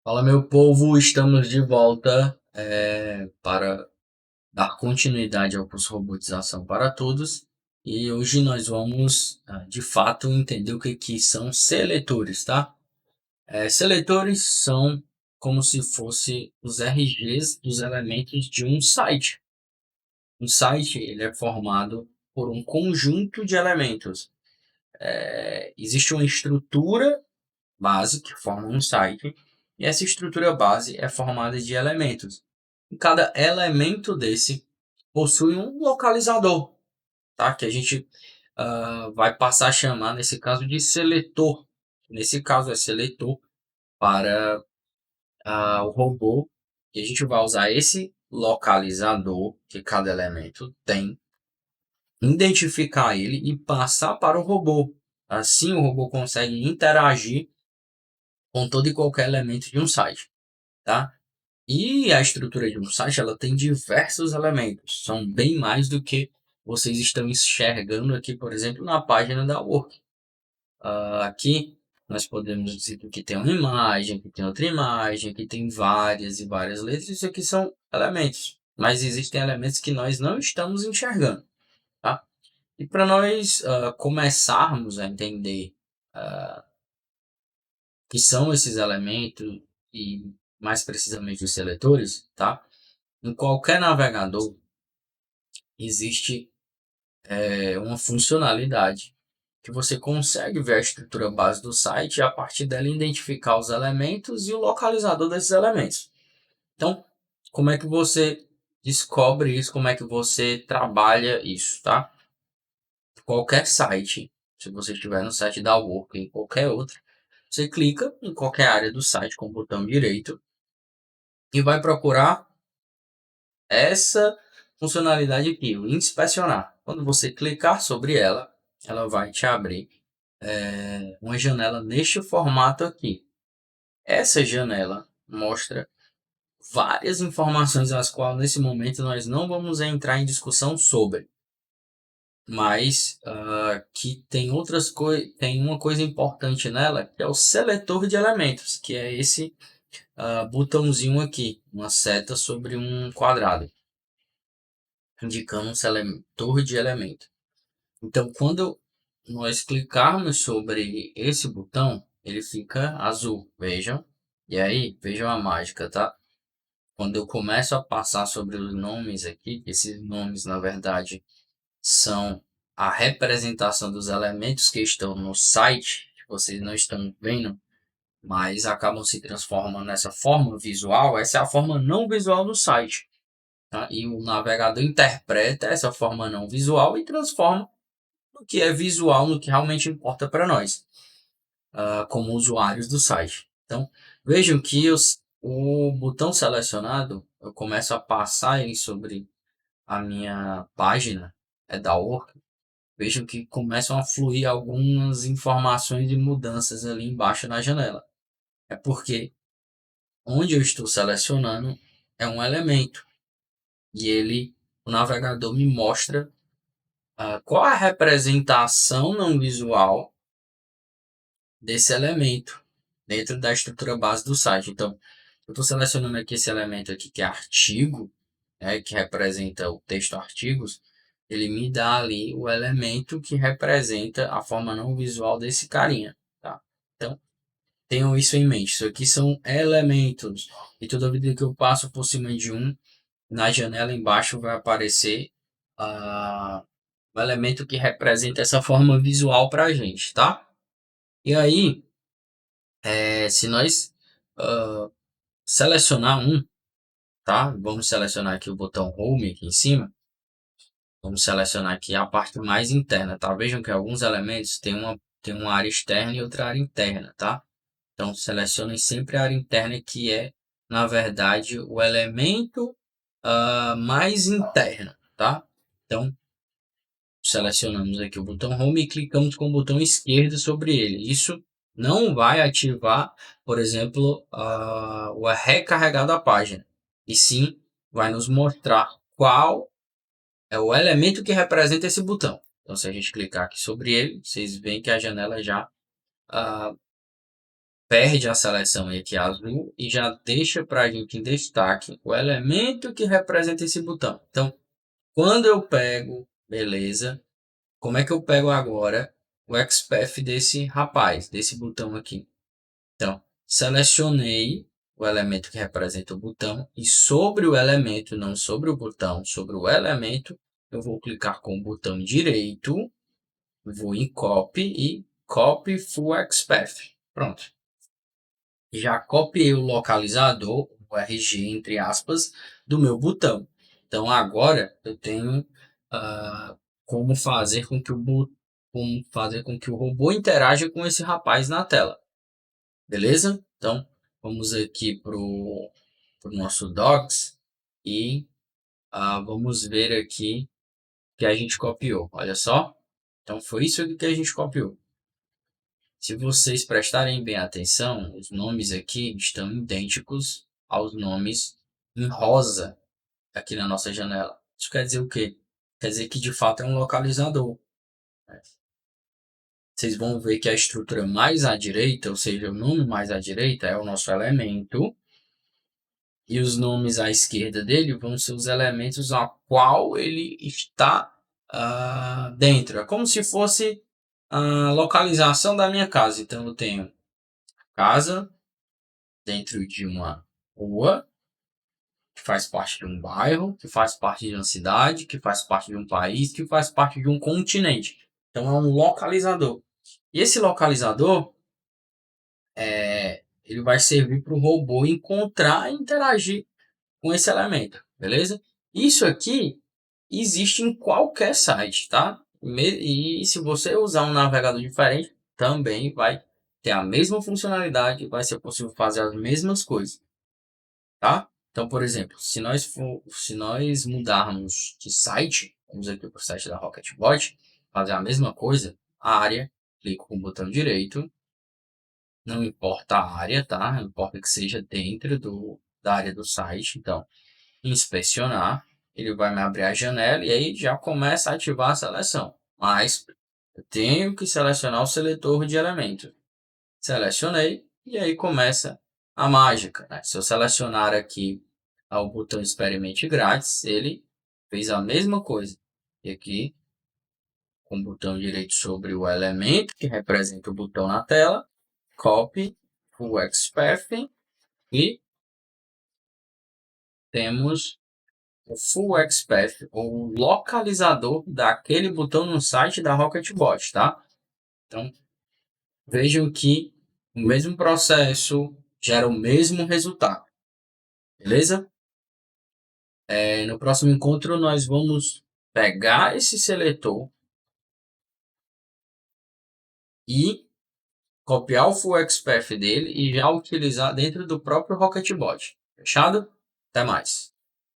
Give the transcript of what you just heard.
Fala, meu povo, estamos de volta para dar continuidade ao curso Robotização para Todos. E hoje nós vamos, de fato, entender o que são seletores, tá? Seletores são como se fosse os RGs dos elementos de um site. Um site ele é formado por um conjunto de elementos. Existe uma estrutura base que forma um site, e essa estrutura base é formada de elementos. E cada elemento desse possui um localizador, tá? Que a gente vai passar a chamar, nesse caso, de seletor. Nesse caso, é seletor para o robô, e a gente vai usar esse localizador que cada elemento tem, identificar ele e passar para o robô. Assim, o robô consegue interagir com todo e qualquer elemento de um site, tá? E a estrutura de um site ela tem diversos elementos, são bem mais do que vocês estão enxergando aqui, por exemplo, na página da Work. Aqui nós podemos dizer que tem uma imagem, que tem outra imagem, que tem várias e várias letras. Isso aqui são elementos, mas existem elementos que nós não estamos enxergando, tá? E para nós começarmos a entender o que são esses elementos e mais precisamente os seletores, tá? Em qualquer navegador existe uma funcionalidade que você consegue ver a estrutura base do site e a partir dela identificar os elementos e o localizador desses elementos. Então, como é que você descobre isso? Como é que você trabalha isso, tá? Qualquer site, se você estiver no site da Work ou qualquer outro, você clica em qualquer área do site com o botão direito e vai procurar essa funcionalidade aqui, o inspecionar. Quando você clicar sobre ela, ela vai te abrir uma janela neste formato aqui. Essa janela mostra várias informações as quais nesse momento nós não vamos entrar em discussão sobre, mas que tem tem uma coisa importante nela que é o seletor de elementos, que é esse botãozinho aqui, uma seta sobre um quadrado, indicando um seletor de elemento. Então, quando nós clicarmos sobre esse botão, ele fica azul, vejam. E aí, vejam a mágica, tá? Quando eu começo a passar sobre os nomes aqui, esses nomes, na verdade, são a representação dos elementos que estão no site, que vocês não estão vendo, mas acabam se transformando nessa forma visual. Essa é a forma não visual do site, tá? E o navegador interpreta essa forma não visual e transforma no que é visual, no que realmente importa para nós, como usuários do site. Então, vejam que o botão selecionado, eu começo a passar ele sobre a minha página, da Work. Vejam que começam a fluir algumas informações de mudanças ali embaixo na janela. É porque onde eu estou selecionando é um elemento e o navegador me mostra qual a representação não visual desse elemento dentro da estrutura base do site. Então, eu estou selecionando aqui esse elemento aqui que é artigo, né, que representa o texto artigos, ele me dá ali o elemento que representa a forma não visual desse carinha, tá? Então, tenham isso em mente. Isso aqui são elementos. E toda vez que eu passo por cima de um, na janela embaixo vai aparecer o elemento que representa essa forma visual para a gente, tá? E aí, se nós selecionar um, tá? Vamos selecionar aqui o botão Home aqui em cima. Vamos selecionar aqui a parte mais interna, tá? Vejam que alguns elementos têm uma área externa e outra área interna, tá? Então, selecionem sempre a área interna, que é, na verdade, o elemento mais interno, tá? Então, selecionamos aqui o botão Home e clicamos com o botão esquerdo sobre ele. Isso não vai ativar, por exemplo, o recarregar da página, e sim vai nos mostrar qual é o elemento que representa esse botão. Então, se a gente clicar aqui sobre ele, vocês veem que a janela já perde a seleção aqui azul e já deixa para a gente em destaque o elemento que representa esse botão. Então, quando eu pego, beleza, como é que eu pego agora o XPath desse rapaz, desse botão aqui? Então, selecionei o elemento que representa o botão e sobre o elemento, não sobre o botão, sobre o elemento, eu vou clicar com o botão direito, vou em Copy e Copy Full XPath. Pronto. Já copiei o localizador, o RG entre aspas, do meu botão. Então agora eu tenho como fazer com que como fazer com que o robô interaja com esse rapaz na tela. Beleza? Então vamos aqui para o nosso Docs e vamos ver aqui que a gente copiou. Olha só. Então foi isso aqui que a gente copiou. Se vocês prestarem bem atenção, os nomes aqui estão idênticos aos nomes em rosa aqui na nossa janela. Isso quer dizer o quê? Quer dizer que de fato é um localizador. Vocês vão ver que a estrutura mais à direita, ou seja, o nome mais à direita é o nosso elemento, e os nomes à esquerda dele vão ser os elementos a qual ele está dentro. É como se fosse a localização da minha casa. Então eu tenho casa dentro de uma rua, que faz parte de um bairro, que faz parte de uma cidade, que faz parte de um país, que faz parte de um continente. Então é um localizador. E esse localizador ele vai servir para o robô encontrar e interagir com esse elemento, beleza? Isso aqui existe em qualquer site, tá? E se você usar um navegador diferente, também vai ter a mesma funcionalidade, vai ser possível fazer as mesmas coisas, tá? Então, por exemplo, se nós mudarmos de site, vamos aqui para o site da Rocketbot, fazer a mesma coisa, a área, clico com o botão direito, não importa a área, tá? Não importa que seja dentro da área do site, então, inspecionar, ele vai me abrir a janela e aí já começa a ativar a seleção. Mas eu tenho que selecionar o seletor de elementos. Selecionei e aí começa a mágica, né? Se eu selecionar aqui o botão experimente grátis, ele fez a mesma coisa. E aqui, com o botão direito sobre o elemento que representa o botão na tela, copy, full XPath e temos o full XPath, ou localizador daquele botão no site da Rocketbot, tá? Então, vejam que o mesmo processo gera o mesmo resultado, beleza? No próximo encontro, nós vamos pegar esse seletor e copiar o full XPath dele e já utilizar dentro do próprio Rocketbot. Fechado? Até mais.